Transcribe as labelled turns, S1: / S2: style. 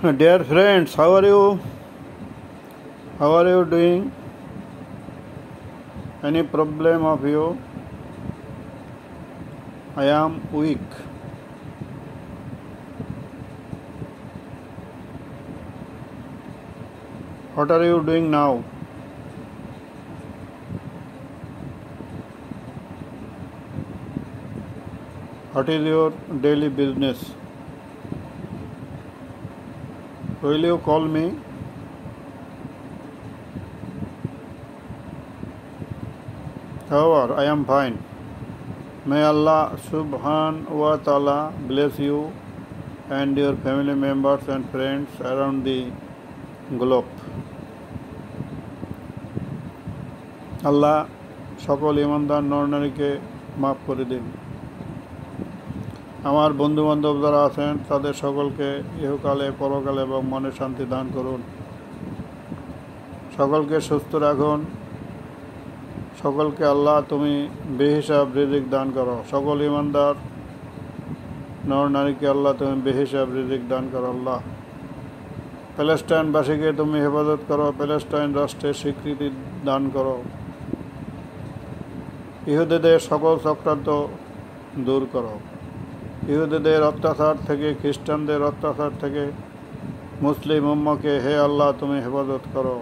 S1: Dear friends, how are you? How are you doing? Any problem of you? I am weak. What are you doing now? What is your daily business? Will you call me? However, I am fine. May Allah subhanahu wa ta'ala bless you and your family members and friends around the globe. আল্লাহ সকল ইমানদার নরনারীকে মাফ করে দিন। আমার বন্ধুবান্ধব যারা আছেন তাদের সকলকে ইহকালে পরকালে এবং মনে শান্তি দান করুন। সকলকে সুস্থ রাখুন। সকলকে আল্লাহ তুমি বেহিসাব রিজিক দান করো। সকল ইমানদার নরনারীকে আল্লাহ তুমি বেহিসাব রিজিক দান করো। আল্লাহ প্যালেস্টাইনবাসীকে তুমি হেফাজত করো। প্যালেস্টাইন রাষ্ট্রের স্বীকৃতি দান করো। ইহুদিদের সকল চক্রান্ত দূর করো। ইহুদিদের অত্যাচার থেকে, খ্রিস্টানদের অত্যাচার থেকে মুসলিম উম্মাহকে হে আল্লাহ তুমি হেফাজত করো।